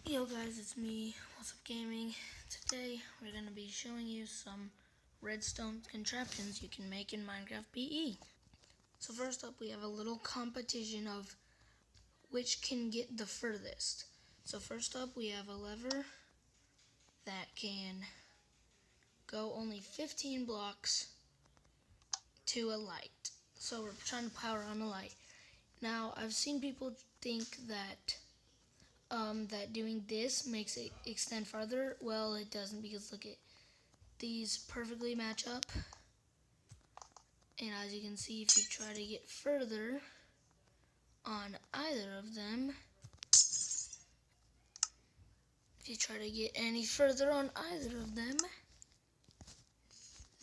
Yo guys, it's me, What's Up Gaming. Today we're going to be showing you some redstone contraptions you can make in Minecraft BE. So first up we have a little competition of which can get the furthest. So first up we have a lever that can go only 15 blocks to a light. So we're trying to power on a light. Now I've seen people think that doing this makes it extend farther. Well, it doesn't, because look at these perfectly match up. And as you can see, if you try to get further on either of them,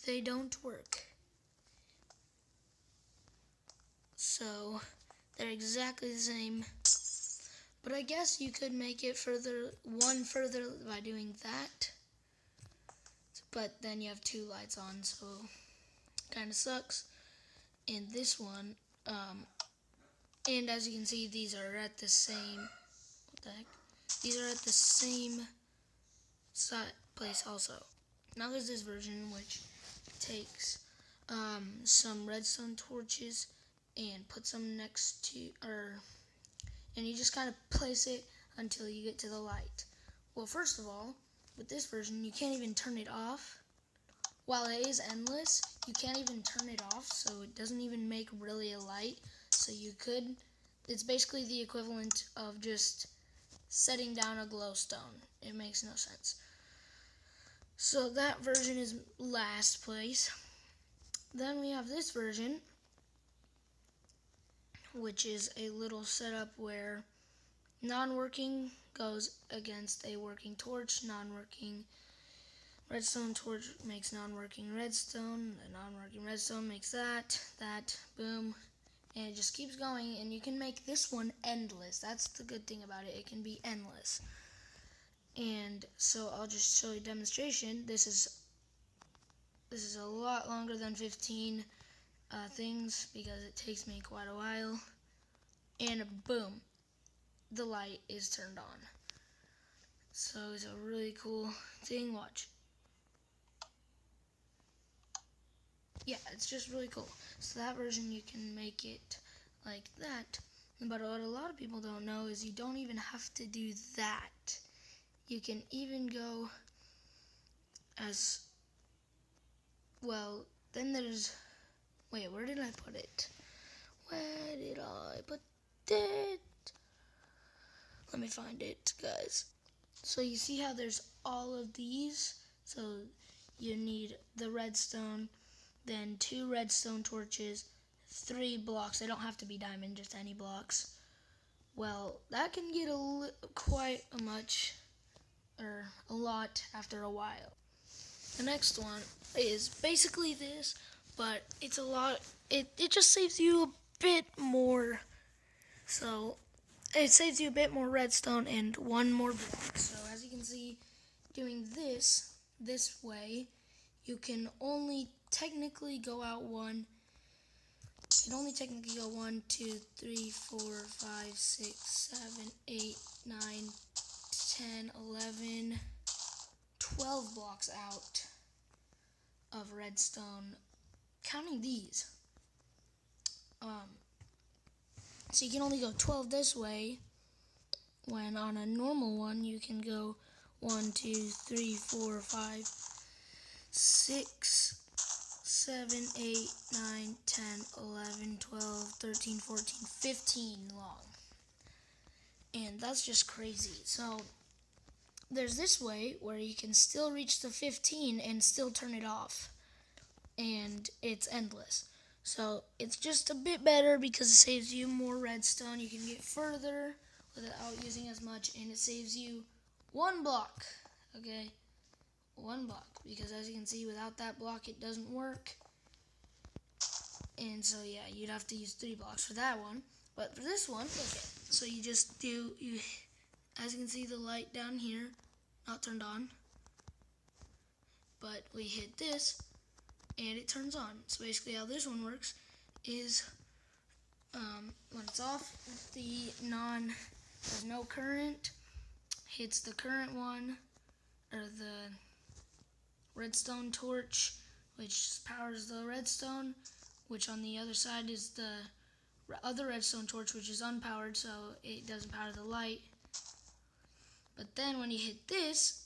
they don't work. So they're exactly the same. But I guess you could make it one further by doing that. But then you have two lights on, so kind of sucks. And this one, and as you can see, these are at the same, what the heck? These are at the same place also. Now there's this version which takes some redstone torches and puts them next to, and you just kind of place it until you get to the light. Well, first of all, with this version, you can't even turn it off. While it is endless, you can't even turn it off, so it doesn't even make really a light. So it's basically the equivalent of just setting down a glowstone. It makes no sense. So that version is last place. Then we have this version, which is a little setup where non-working goes against a working torch. Non-working redstone torch makes non-working redstone. The non-working redstone makes that, boom. And it just keeps going, and you can make this one endless. That's the good thing about it. It can be endless. And so I'll just show you a demonstration. This is a lot longer than 15 things because it takes me quite a while. And boom, the light is turned on. So it's a really cool thing. Watch. Yeah, it's just really cool. So that version, you can make it like that. But what a lot of people don't know is you don't even have to do that. You can even go as well. Then there's, wait, where did I put it? Where did I put it? Let me find it, guys. So you see how there's all of these? So you need the redstone, then 2 redstone torches, 3 blocks. They don't have to be diamond, just any blocks. Well, that can get quite a lot after a while. The next one is basically this, but it's a lot. It just saves you a bit more. So it saves you a bit more redstone and 1 more block. So as you can see, doing this way, you can only technically go out 1. You can only technically go 1, 2, 3, 4, 5, 6, 7, 8, 9, 10, 11, 12 blocks out of redstone, counting these. So you can only go 12 this way, when on a normal one you can go 1, 2, 3, 4, 5, 6, 7, 8, 9, 10, 11, 12, 13, 14, 15 long. And that's just crazy. So there's this way where you can still reach the 15 and still turn it off. And it's endless. So it's just a bit better because it saves you more redstone. You can get further without using as much, and it saves you 1 block. Okay? 1 block. Because as you can see, without that block, it doesn't work. And so yeah, you'd have to use 3 blocks for that one. But for this one, okay. So you just as you can see, the light down here, not turned on. But we hit this, and it turns on. So basically how this one works is when it's off, there's no current, hits the current one, or the redstone torch, which powers the redstone, which on the other side is the other redstone torch, which is unpowered, so it doesn't power the light. But then when you hit this,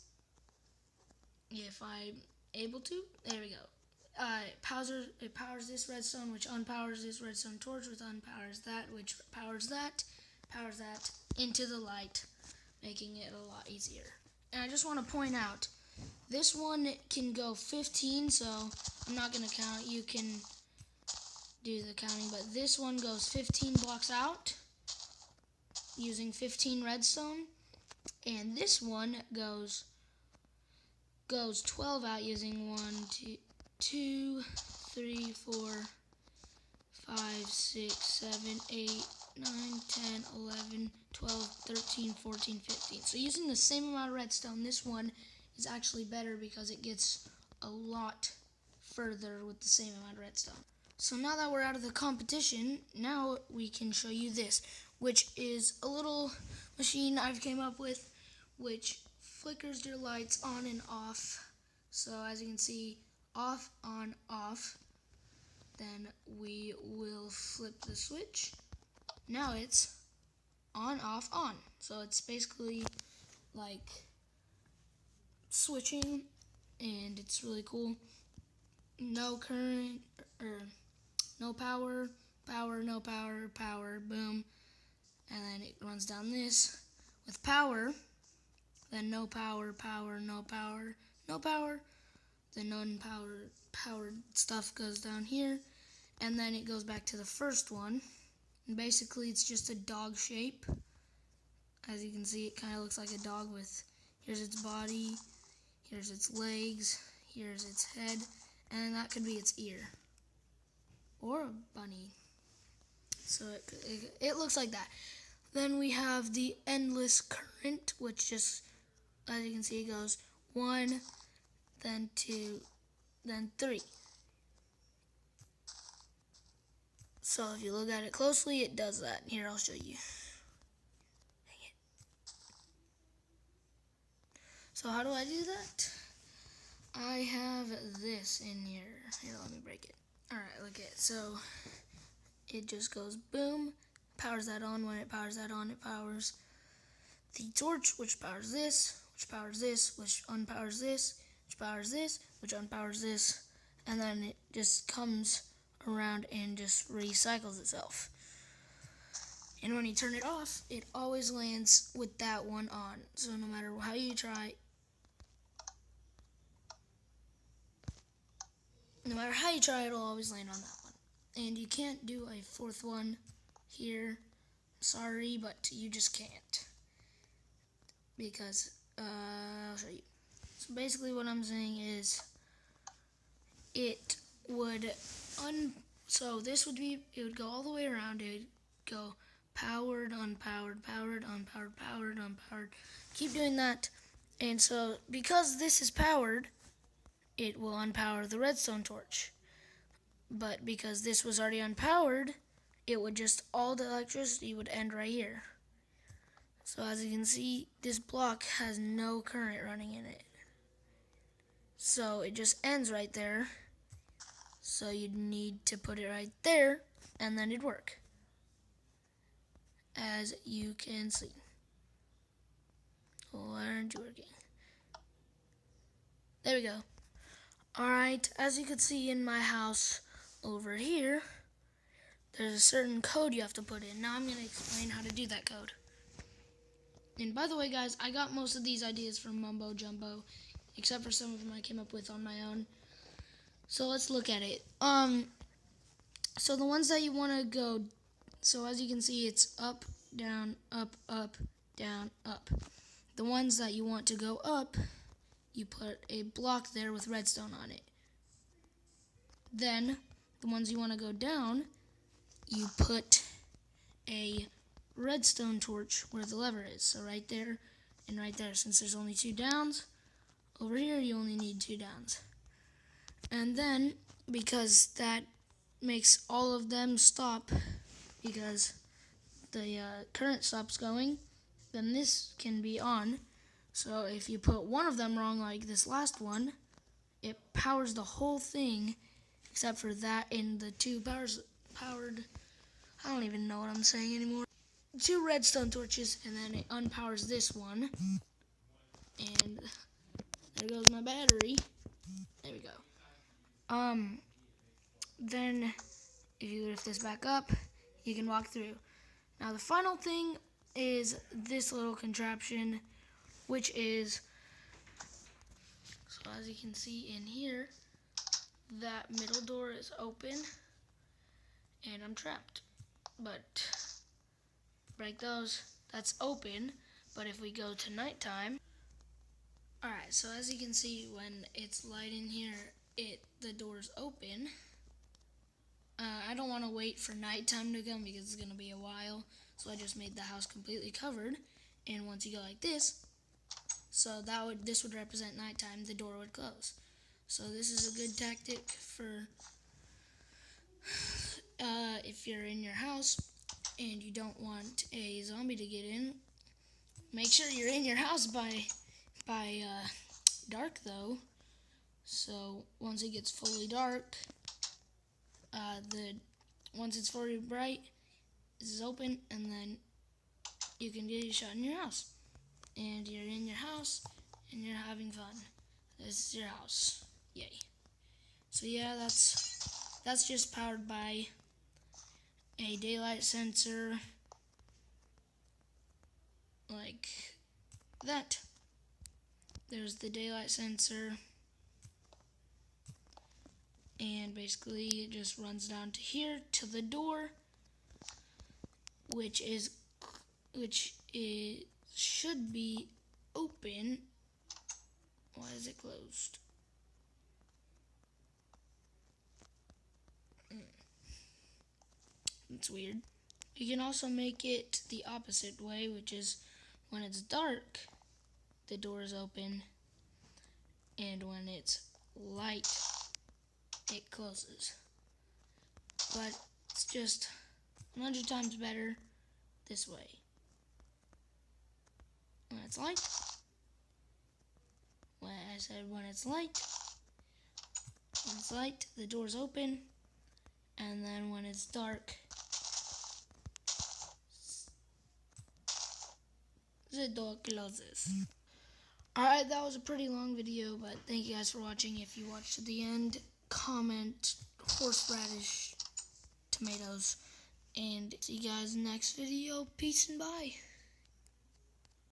if I'm able to, there we go. It powers this redstone, which unpowers this redstone torch, which unpowers that, which powers that into the light, making it a lot easier. And I just want to point out, this one can go 15, so I'm not going to count. You can do the counting, but this one goes 15 blocks out using 15 redstone, and this one goes 12 out using 1, 2, 3, 4, 5, 6, 7, 8, 9, 10, 11, 12, 13, 14, 15. So using the same amount of redstone, this one is actually better because it gets a lot further with the same amount of redstone. So now that we're out of the competition, now we can show you this, which is a little machine I've came up with, which flickers your lights on and off. So as you can see, off, on, off. Then we will flip the switch. Now it's on, off, on. So it's basically like switching, and it's really cool. No current, or no power, power, no power, power, boom. And then it runs down this. With power, then no power, power, no power, no power. Then powered stuff goes down here. And then it goes back to the first one. And basically it's just a dog shape. As you can see, it kind of looks like a dog with, here's its body, here's its legs, here's its head, and that could be its ear. Or a bunny. So it looks like that. Then we have the endless current, which just, as you can see, it goes 1, then 2, then 3. So if you look at it closely, it does that. Here, I'll show you. Dang it. So how do I do that? I have this in here. Here, let me break it. Alright, look at it. So it just goes boom, powers that on. When it powers that on, it powers the torch, which powers this, which powers this, which unpowers this, which powers this, which unpowers this, and then it just comes around and just recycles itself. And when you turn it off, it always lands with that one on. So no matter how you try, it'll always land on that one. And you can't do a fourth one here. Sorry, but you just can't. Because, I'll show you. So basically what I'm saying is, it would so this would be, it would go all the way around. It would go powered, unpowered, powered, unpowered, powered, unpowered. Keep doing that. And so because this is powered, it will unpower the redstone torch. But because this was already unpowered, it would just, all the electricity would end right here. So as you can see, this block has no current running in it. So it just ends right there. So you'd need to put it right there, and then it'd work. As you can see. Why aren't you working? There we go. Alright, as you can see in my house over here, there's a certain code you have to put in. Now I'm going to explain how to do that code. And by the way, guys, I got most of these ideas from Mumbo Jumbo, except for some of them I came up with on my own. So let's look at it. So the ones that you want to go, so as you can see, it's up, down, down, up. The ones that you want to go up, you put a block there with redstone on it. Then, the ones you want to go down, you put a redstone torch where the lever is. So right there and right there. Since there's only 2 downs, over here you only need 2 downs. And then, because that makes all of them stop, because the current stops going, then this can be on. So if you put one of them wrong, like this last one, it powers the whole thing, except for that and the two powered, I don't even know what I'm saying anymore. 2 redstone torches, and then it unpowers this one. And there goes my battery. There we go. Then if you lift this back up, you can walk through. Now the final thing is this little contraption, which is, so as you can see in here, that middle door is open and I'm trapped. But break those, that's open. But if we go to nighttime, alright, so as you can see, when it's light in here, the door's open. I don't want to wait for nighttime to come because it's going to be a while. So I just made the house completely covered. And once you go like this, so this would represent nighttime, the door would close. So this is a good tactic for if you're in your house and you don't want a zombie to get in. Make sure you're in your house by dark though. So once it gets fully dark, once it's fully bright, this is open, and then you can get a shot in your house. And you're in your house, and you're having fun. This is your house. Yay. So yeah, that's just powered by a daylight sensor, like that. There's the daylight sensor, and basically it just runs down to here, to the door, which should be open. Why is it closed? It's weird. You can also make it the opposite way, which is when it's dark, the door is open, and when it's light, it closes. But it's just 100 times better this way. When it's light, when it's light, the door's open, and then when it's dark, the door closes. Alright, that was a pretty long video, but thank you guys for watching. If you watched to the end, comment horseradish tomatoes, and see you guys next video. Peace and bye.